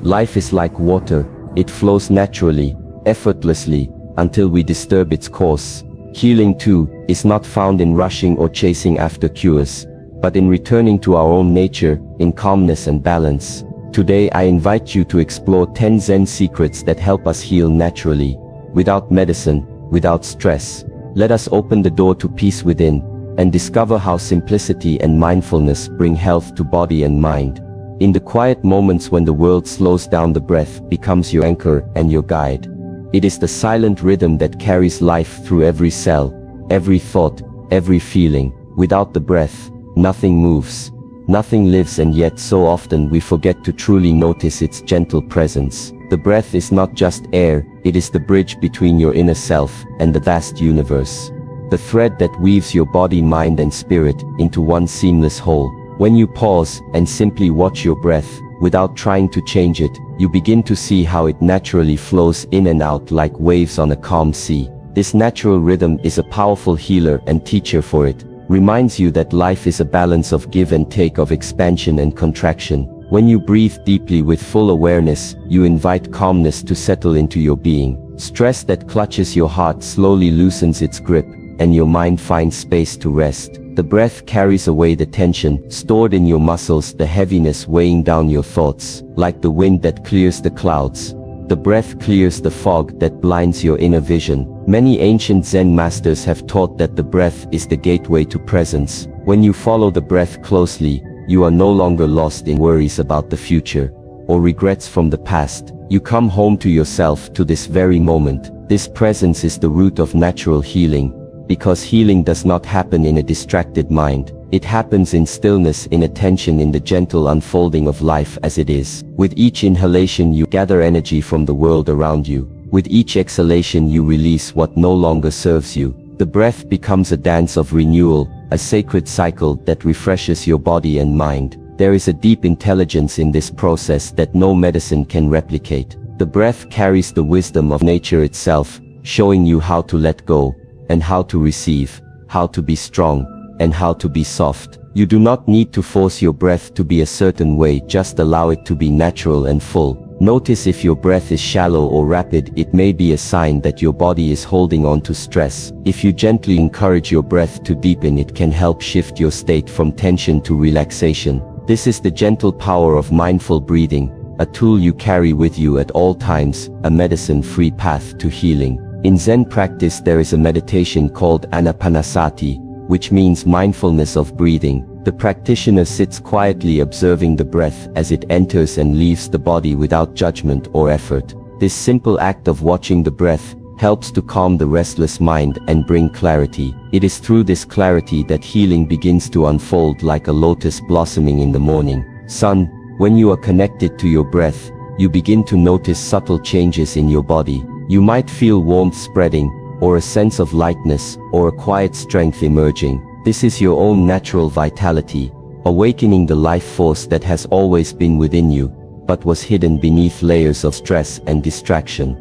Life is like water, it flows naturally, effortlessly, until we disturb its course. Healing too, is not found in rushing or chasing after cures, but in returning to our own nature, in calmness and balance. Today I invite you to explore 10 Zen secrets that help us heal naturally, without medicine, without stress. Let us open the door to peace within, and discover how simplicity and mindfulness bring health to body and mind. In the quiet moments when the world slows down, the breath becomes your anchor and your guide. It is the silent rhythm that carries life through every cell, every thought, every feeling. Without the breath, nothing moves, nothing lives, and yet so often we forget to truly notice its gentle presence. The breath is not just air, it is the bridge between your inner self and the vast universe. The thread that weaves your body, mind and spirit into one seamless whole. When you pause and simply watch your breath, without trying to change it, you begin to see how it naturally flows in and out like waves on a calm sea. This natural rhythm is a powerful healer and teacher, for it reminds you that life is a balance of give and take, of expansion and contraction. When you breathe deeply with full awareness, you invite calmness to settle into your being. Stress that clutches your heart slowly loosens its grip, and your mind finds space to rest. The breath carries away the tension stored in your muscles, the heaviness weighing down your thoughts. Like the wind that clears the clouds, the breath clears the fog that blinds your inner vision. Many ancient Zen masters have taught that the breath is the gateway to presence. When you follow the breath closely, you are no longer lost in worries about the future or regrets from the past. You come home to yourself, to this very moment. This presence is the root of natural healing, because healing does not happen in a distracted mind. It happens in stillness, in attention, in the gentle unfolding of life as it is. With each inhalation you gather energy from the world around you. With each exhalation you release what no longer serves you. The breath becomes a dance of renewal, a sacred cycle that refreshes your body and mind. There is a deep intelligence in this process that no medicine can replicate. The breath carries the wisdom of nature itself, showing you how to let go, and how to receive, how to be strong, and how to be soft. You do not need to force your breath to be a certain way, just allow it to be natural and full. Notice if your breath is shallow or rapid, it may be a sign that your body is holding on to stress. If you gently encourage your breath to deepen, it can help shift your state from tension to relaxation. This is the gentle power of mindful breathing, a tool you carry with you at all times, a medicine-free path to healing. In Zen practice there is a meditation called anapanasati, which means mindfulness of breathing. The practitioner sits quietly observing the breath as it enters and leaves the body without judgment or effort. This simple act of watching the breath helps to calm the restless mind and bring clarity. It is through this clarity that healing begins to unfold, like a lotus blossoming in the morning sun. When you are connected to your breath, you begin to notice subtle changes in your body. You might feel warmth spreading, or a sense of lightness, or a quiet strength emerging. This is your own natural vitality, awakening the life force that has always been within you, but was hidden beneath layers of stress and distraction.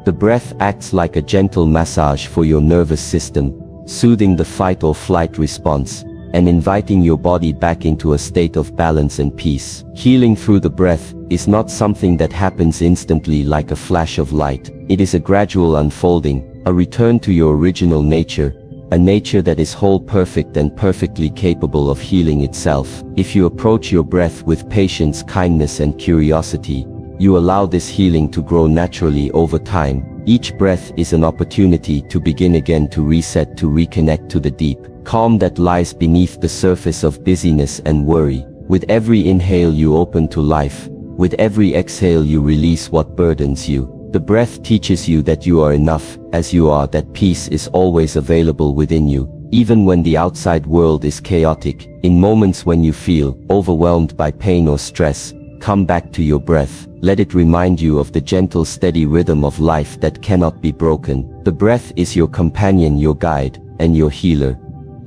The breath acts like a gentle massage for your nervous system, soothing the fight or flight response, and inviting your body back into a state of balance and peace. Healing through the breath is not something that happens instantly like a flash of light. It is a gradual unfolding, a return to your original nature, a nature that is whole, perfect and perfectly capable of healing itself. If you approach your breath with patience, kindness and curiosity, you allow this healing to grow naturally over time. Each breath is an opportunity to begin again, to reset, to reconnect to the deep calm that lies beneath the surface of busyness and worry. With every inhale you open to life, with every exhale you release what burdens you. The breath teaches you that you are enough, as you are, that peace is always available within you, even when the outside world is chaotic. In moments when you feel overwhelmed by pain or stress, come back to your breath. Let it remind you of the gentle, steady rhythm of life that cannot be broken. The breath is your companion, your guide, and your healer.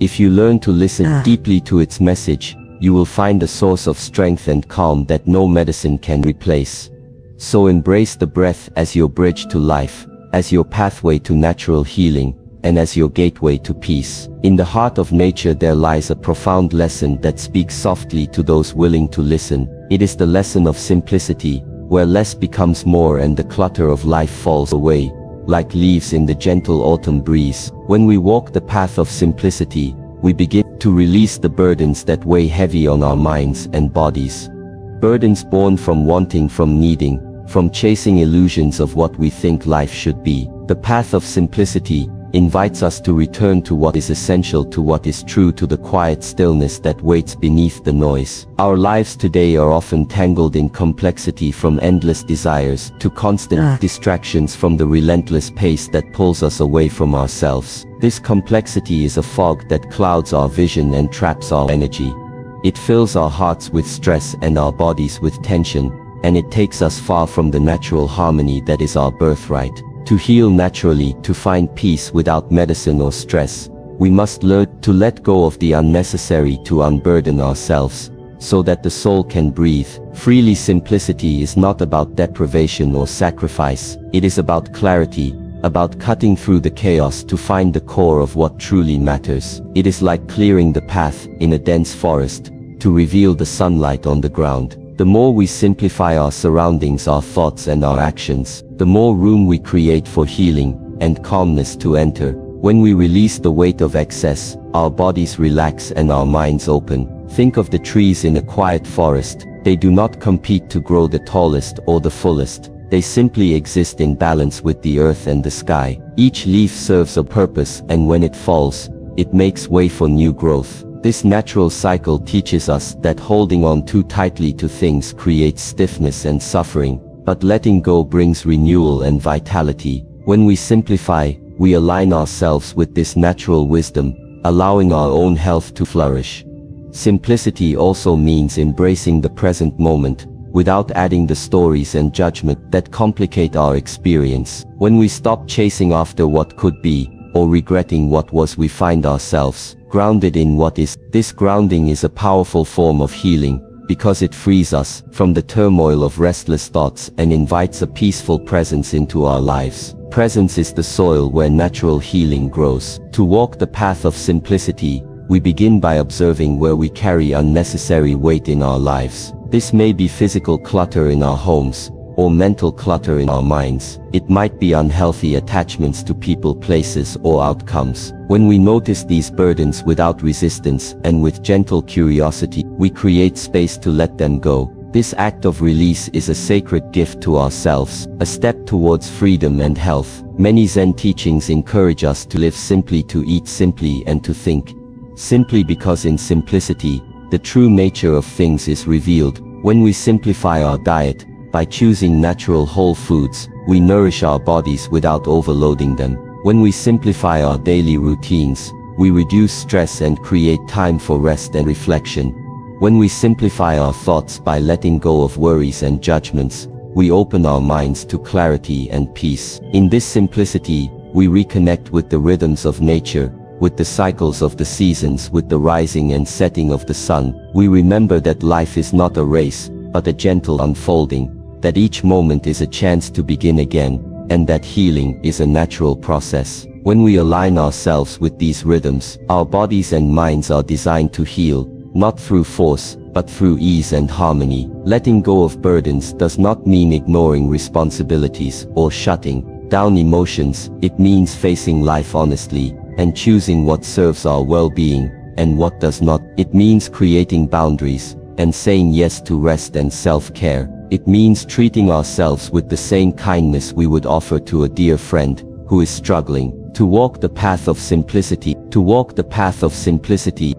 If you learn to listen deeply to its message, you will find a source of strength and calm that no medicine can replace. So embrace the breath as your bridge to life, as your pathway to natural healing, and as your gateway to peace. In the heart of nature there lies a profound lesson that speaks softly to those willing to listen. It is the lesson of simplicity, where less becomes more and the clutter of life falls away, like leaves in the gentle autumn breeze. When we walk the path of simplicity, we begin to release the burdens that weigh heavy on our minds and bodies. Burdens born from wanting, from needing, from chasing illusions of what we think life should be. The path of simplicity invites us to return to what is essential, to what is true, to the quiet stillness that waits beneath the noise. Our lives today are often tangled in complexity, from endless desires to constant distractions, from the relentless pace that pulls us away from ourselves. This complexity is a fog that clouds our vision and traps our energy. It fills our hearts with stress and our bodies with tension, and it takes us far from the natural harmony that is our birthright. To heal naturally, to find peace without medicine or stress, we must learn to let go of the unnecessary, to unburden ourselves, so that the soul can breathe freely. Simplicity is not about deprivation or sacrifice, it is about clarity, about cutting through the chaos to find the core of what truly matters. It is like clearing the path in a dense forest, to reveal the sunlight on the ground. The more we simplify our surroundings, our thoughts and our actions, the more room we create for healing and calmness to enter. When we release the weight of excess, our bodies relax and our minds open. Think of the trees in a quiet forest. They do not compete to grow the tallest or the fullest. They simply exist in balance with the earth and the sky. Each leaf serves a purpose, and when it falls, it makes way for new growth. This natural cycle teaches us that holding on too tightly to things creates stiffness and suffering, but letting go brings renewal and vitality. When we simplify, we align ourselves with this natural wisdom, allowing our own health to flourish. Simplicity also means embracing the present moment, without adding the stories and judgment that complicate our experience. When we stop chasing after what could be, or regretting what was, we find ourselves grounded in what is. This grounding is a powerful form of healing, because it frees us from the turmoil of restless thoughts and invites a peaceful presence into our lives. Presence is the soil where natural healing grows. To walk the path of simplicity, we begin by observing where we carry unnecessary weight in our lives. This may be physical clutter in our homes, or mental clutter in our minds. It might be unhealthy attachments to people, places, or outcomes. When we notice these burdens without resistance and with gentle curiosity, we create space to let them go. This act of release is a sacred gift to ourselves, a step towards freedom and health. Many Zen teachings encourage us to live simply, to eat simply, and to think simply, because in simplicity, the true nature of things is revealed. When we simplify our diet, by choosing natural whole foods, we nourish our bodies without overloading them. When we simplify our daily routines, we reduce stress and create time for rest and reflection. When we simplify our thoughts by letting go of worries and judgments, we open our minds to clarity and peace. In this simplicity, we reconnect with the rhythms of nature, with the cycles of the seasons, with the rising and setting of the sun. We remember that life is not a race, but a gentle unfolding, that each moment is a chance to begin again, and that healing is a natural process. When we align ourselves with these rhythms, our bodies and minds are designed to heal, not through force, but through ease and harmony. Letting go of burdens does not mean ignoring responsibilities or shutting down emotions. It means facing life honestly, and choosing what serves our well-being, and what does not. It means creating boundaries, and saying yes to rest and self-care. It means treating ourselves with the same kindness we would offer to a dear friend who is struggling. To walk the path of simplicity,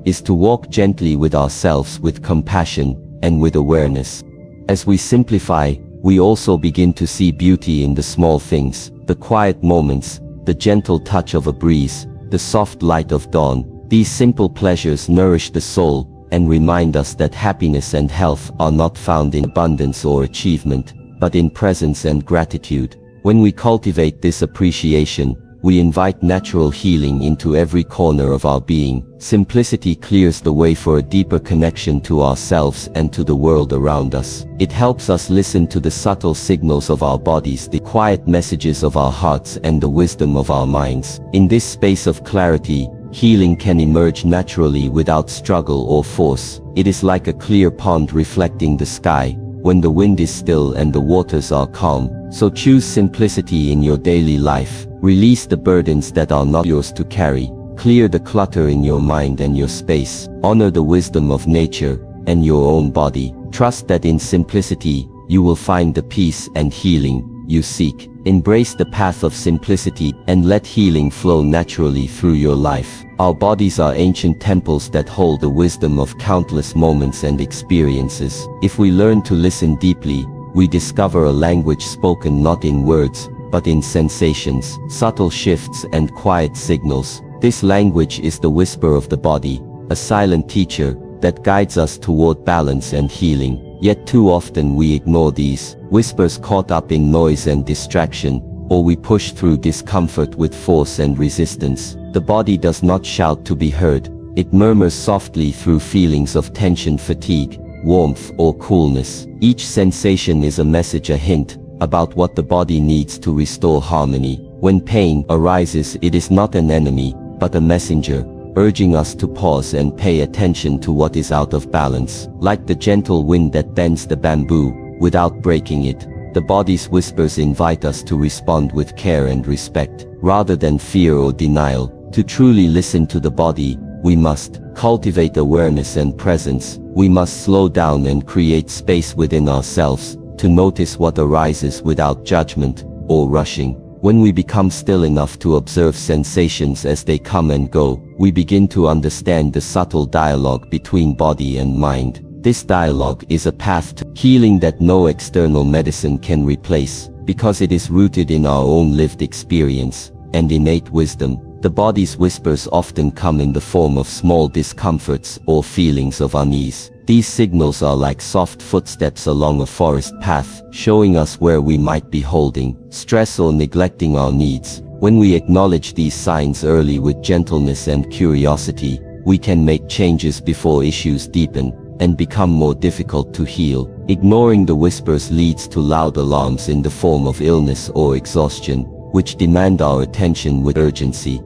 is to walk gently with ourselves, with compassion, and with awareness. As we simplify, we also begin to see beauty in the small things, the quiet moments, the gentle touch of a breeze, the soft light of dawn. These simple pleasures nourish the soul, and remind us that happiness and health are not found in abundance or achievement, but in presence and gratitude. When we cultivate this appreciation, we invite natural healing into every corner of our being. Simplicity clears the way for a deeper connection to ourselves and to the world around us. It helps us listen to the subtle signals of our bodies, the quiet messages of our hearts, and the wisdom of our minds. In this space of clarity, healing can emerge naturally without struggle or force. It is like a clear pond reflecting the sky, when the wind is still and the waters are calm. So choose simplicity in your daily life. Release the burdens that are not yours to carry. Clear the clutter in your mind and your space. Honor the wisdom of nature and your own body. Trust that in simplicity, you will find the peace and healing you seek. Embrace the path of simplicity and let healing flow naturally through your life. Our bodies are ancient temples that hold the wisdom of countless moments and experiences. If we learn to listen deeply, we discover a language spoken not in words, but in sensations, subtle shifts and quiet signals. This language is the whisper of the body, a silent teacher that guides us toward balance and healing. Yet too often we ignore these whispers, caught up in noise and distraction, or we push through discomfort with force and resistance. The body does not shout to be heard. It murmurs softly through feelings of tension, fatigue, warmth, or coolness. Each sensation is a message, a hint about what the body needs to restore harmony. When pain arises, it is not an enemy, but a messenger, urging us to pause and pay attention to what is out of balance. Like the gentle wind that bends the bamboo without breaking it, the body's whispers invite us to respond with care and respect, rather than fear or denial. To truly listen to the body, we must cultivate awareness and presence. We must slow down and create space within ourselves to notice what arises without judgment or rushing. When we become still enough to observe sensations as they come and go, we begin to understand the subtle dialogue between body and mind. This dialogue is a path to healing that no external medicine can replace, because it is rooted in our own lived experience and innate wisdom. The body's whispers often come in the form of small discomforts or feelings of unease. These signals are like soft footsteps along a forest path, showing us where we might be holding stress or neglecting our needs. When we acknowledge these signs early with gentleness and curiosity, we can make changes before issues deepen and become more difficult to heal. Ignoring the whispers leads to loud alarms in the form of illness or exhaustion, which demand our attention with urgency.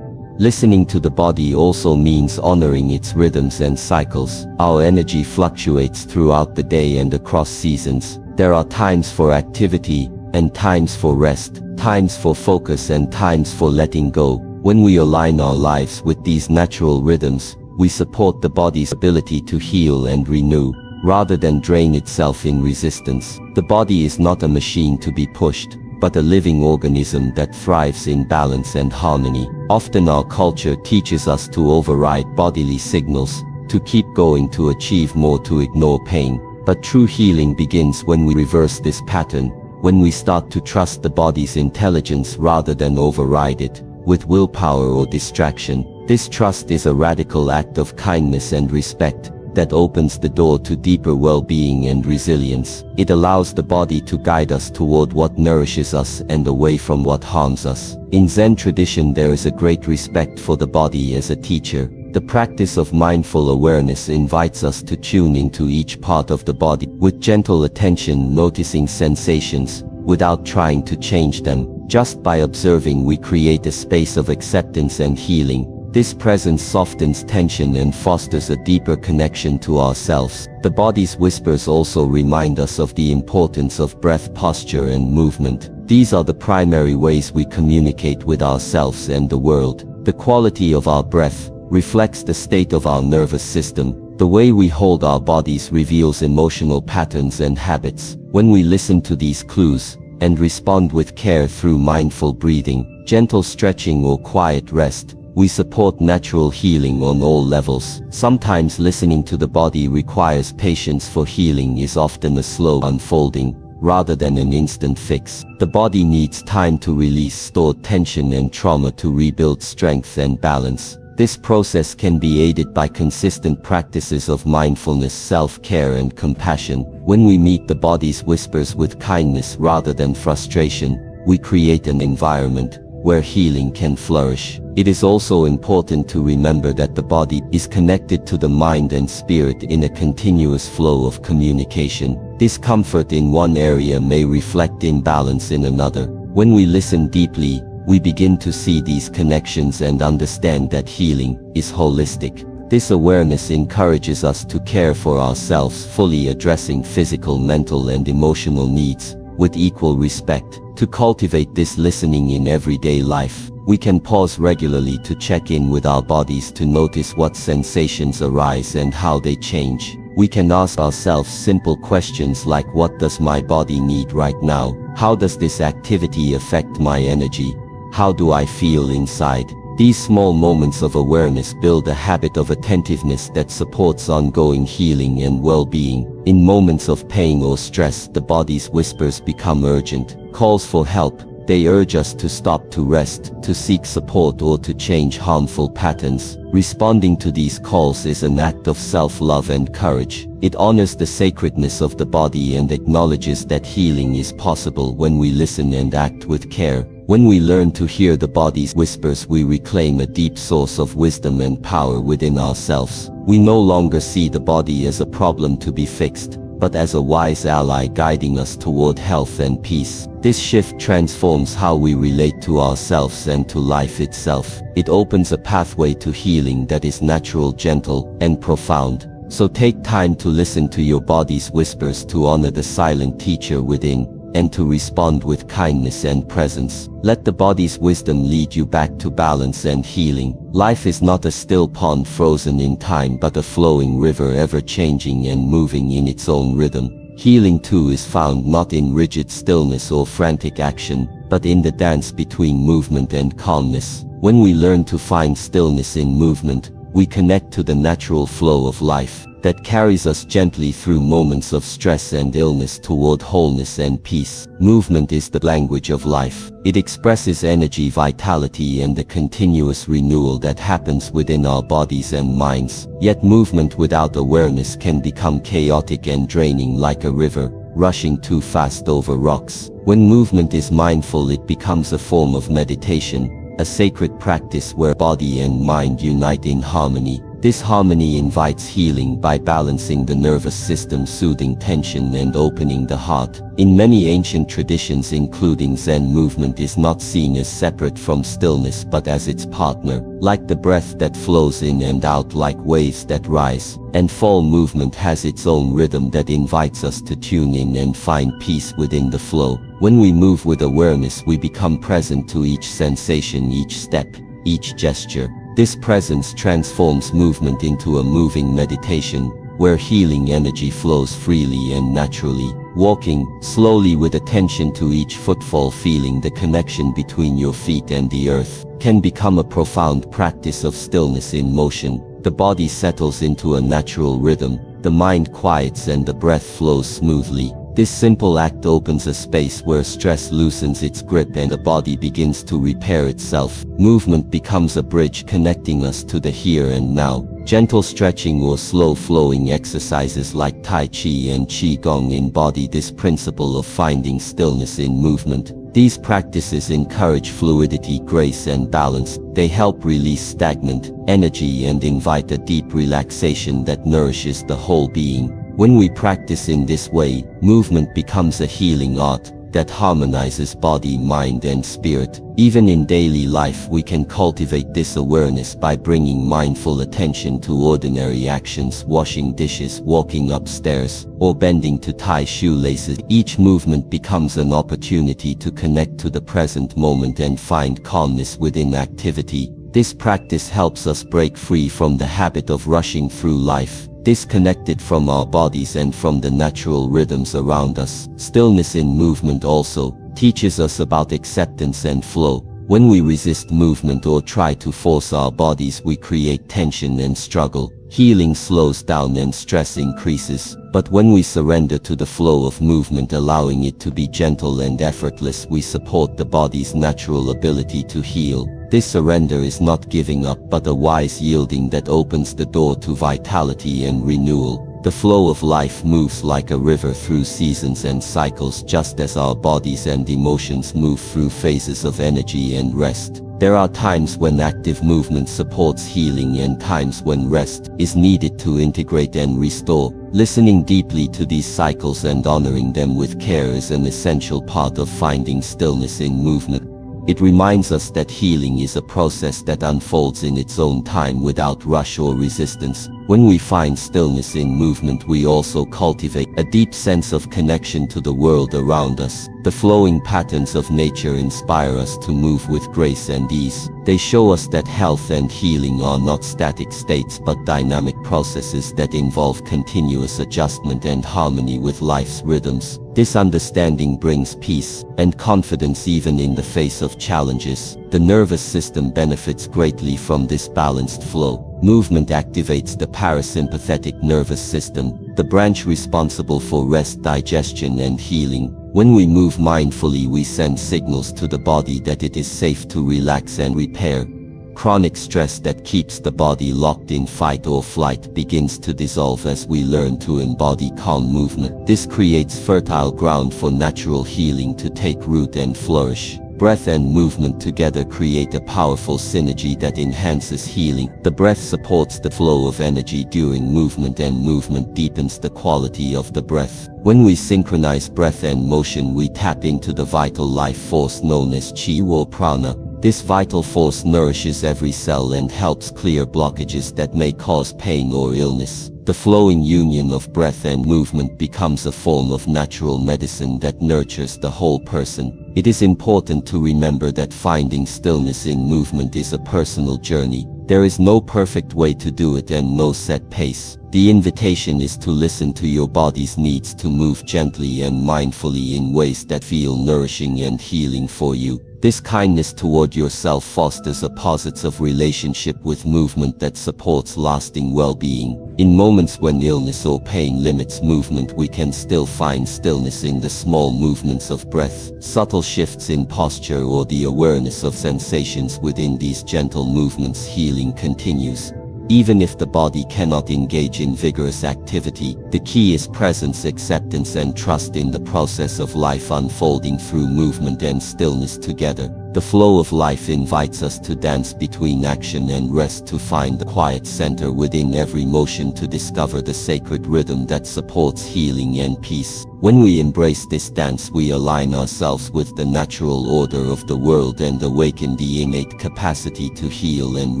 Listening to the body also means honoring its rhythms and cycles. Our energy fluctuates throughout the day and across seasons. There are times for activity and times for rest, times for focus and times for letting go. When we align our lives with these natural rhythms, we support the body's ability to heal and renew, rather than drain itself in resistance. The body is not a machine to be pushed, but a living organism that thrives in balance and harmony. Often our culture teaches us to override bodily signals, to keep going, to achieve more, to ignore pain. But true healing begins when we reverse this pattern, when we start to trust the body's intelligence rather than override it with willpower or distraction. This trust is a radical act of kindness and respect that opens the door to deeper well-being and resilience. It allows the body to guide us toward what nourishes us and away from what harms us. In Zen tradition, there is a great respect for the body as a teacher. The practice of mindful awareness invites us to tune into each part of the body with gentle attention, noticing sensations without trying to change them. Just by observing, we create a space of acceptance and healing. This presence softens tension and fosters a deeper connection to ourselves. The body's whispers also remind us of the importance of breath, posture, and movement. These are the primary ways we communicate with ourselves and the world. The quality of our breath reflects the state of our nervous system. The way we hold our bodies reveals emotional patterns and habits. When we listen to these clues and respond with care through mindful breathing, gentle stretching, or quiet rest, we support natural healing on all levels. Sometimes listening to the body requires patience, for healing is often a slow unfolding rather than an instant fix. The body needs time to release stored tension and trauma, to rebuild strength and balance. This process can be aided by consistent practices of mindfulness, self-care, and compassion. When we meet the body's whispers with kindness rather than frustration, we create an environment where healing can flourish. It is also important to remember that the body is connected to the mind and spirit in a continuous flow of communication. Discomfort in one area may reflect imbalance in another. When we listen deeply, we begin to see these connections and understand that healing is holistic. This awareness encourages us to care for ourselves, fully addressing physical, mental, and emotional needs with equal respect. To cultivate this listening in everyday life, we can pause regularly to check in with our bodies, to notice what sensations arise and how they change. We can ask ourselves simple questions like, what does my body need right now? How does this activity affect my energy? How do I feel inside? These small moments of awareness build a habit of attentiveness that supports ongoing healing and well-being. In moments of pain or stress, the body's whispers become urgent calls for help. They urge us to stop, to rest, to seek support, or to change harmful patterns. Responding to these calls is an act of self-love and courage. It honors the sacredness of the body and acknowledges that healing is possible when we listen and act with care. When we learn to hear the body's whispers, we reclaim a deep source of wisdom and power within ourselves. We no longer see the body as a problem to be fixed, but as a wise ally guiding us toward health and peace. This shift transforms how we relate to ourselves and to life itself. It opens a pathway to healing that is natural, gentle, and profound. So take time to listen to your body's whispers, to honor the silent teacher within, and to respond with kindness and presence. Let the body's wisdom lead you back to balance and healing. Life is not a still pond frozen in time, but a flowing river, ever changing and moving in its own rhythm. Healing too is found not in rigid stillness or frantic action, but in the dance between movement and calmness. When we learn to find stillness in movement, we connect to the natural flow of life that carries us gently through moments of stress and illness toward wholeness and peace. Movement is the language of life. It expresses energy, vitality, and the continuous renewal that happens within our bodies and minds. Yet movement without awareness can become chaotic and draining, like a river rushing too fast over rocks. When movement is mindful, it becomes a form of meditation, a sacred practice where body and mind unite in harmony. This harmony invites healing by balancing the nervous system, soothing tension, and opening the heart. In many ancient traditions, including Zen, movement is not seen as separate from stillness but as its partner. Like the breath that flows in and out, like waves that rise and fall, movement has its own rhythm that invites us to tune in and find peace within the flow. When we move with awareness, we become present to each sensation, each step, each gesture. This presence transforms movement into a moving meditation, where healing energy flows freely and naturally. Walking slowly with attention to each footfall, feeling the connection between your feet and the earth, can become a profound practice of stillness in motion. The body settles into a natural rhythm, the mind quiets, and the breath flows smoothly. This simple act opens a space where stress loosens its grip and the body begins to repair itself. Movement becomes a bridge connecting us to the here and now. Gentle stretching or slow-flowing exercises like Tai Chi and Qigong embody this principle of finding stillness in movement. These practices encourage fluidity, grace, and balance. They help release stagnant energy and invite a deep relaxation that nourishes the whole being. When we practice in this way, movement becomes a healing art that harmonizes body, mind, and spirit. Even in daily life, we can cultivate this awareness by bringing mindful attention to ordinary actions, washing dishes, walking upstairs, or bending to tie shoelaces. Each movement becomes an opportunity to connect to the present moment and find calmness within activity. This practice helps us break free from the habit of rushing through life, disconnected from our bodies and from the natural rhythms around us. Stillness in movement also teaches us about acceptance and flow. When we resist movement or try to force our bodies, we create tension and struggle. Healing slows down and stress increases. But when we surrender to the flow of movement, allowing it to be gentle and effortless, we support the body's natural ability to heal. This surrender is not giving up, but a wise yielding that opens the door to vitality and renewal. The flow of life moves like a river through seasons and cycles, just as our bodies and emotions move through phases of energy and rest. There are times when active movement supports healing and times when rest is needed to integrate and restore. Listening deeply to these cycles and honoring them with care is an essential part of finding stillness in movement. It reminds us that healing is a process that unfolds in its own time without rush or resistance. When we find stillness in movement, we also cultivate a deep sense of connection to the world around us. The flowing patterns of nature inspire us to move with grace and ease. They show us that health and healing are not static states but dynamic processes that involve continuous adjustment and harmony with life's rhythms. This understanding brings peace and confidence even in the face of challenges. The nervous system benefits greatly from this balanced flow. Movement activates the parasympathetic nervous system, the branch responsible for rest, digestion, and healing. When we move mindfully, we send signals to the body that it is safe to relax and repair. Chronic stress that keeps the body locked in fight or flight begins to dissolve as we learn to embody calm movement. This creates fertile ground for natural healing to take root and flourish. Breath and movement together create a powerful synergy that enhances healing. The breath supports the flow of energy during movement, and movement deepens the quality of the breath. When we synchronize breath and motion, we tap into the vital life force known as Qi or Prana. This vital force nourishes every cell and helps clear blockages that may cause pain or illness. The flowing union of breath and movement becomes a form of natural medicine that nurtures the whole person. It is important to remember that finding stillness in movement is a personal journey. There is no perfect way to do it and no set pace. The invitation is to listen to your body's needs to move gently and mindfully in ways that feel nourishing and healing for you. This kindness toward yourself fosters a positive relationship with movement that supports lasting well-being. In moments when illness or pain limits movement, we can still find stillness in the small movements of breath, subtle shifts in posture, or the awareness of sensations within these gentle movements. Healing continues. Even if the body cannot engage in vigorous activity, the key is presence, acceptance, and trust in the process of life unfolding through movement and stillness together. The flow of life invites us to dance between action and rest, to find the quiet center within every motion, to discover the sacred rhythm that supports healing and peace. When we embrace this dance, we align ourselves with the natural order of the world and awaken the innate capacity to heal and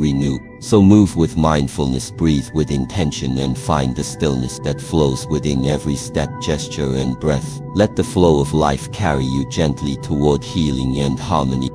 renew. So move with mindfulness, breathe with intention, and find the stillness that flows within every step, gesture, and breath. Let the flow of life carry you gently toward healing and harmony.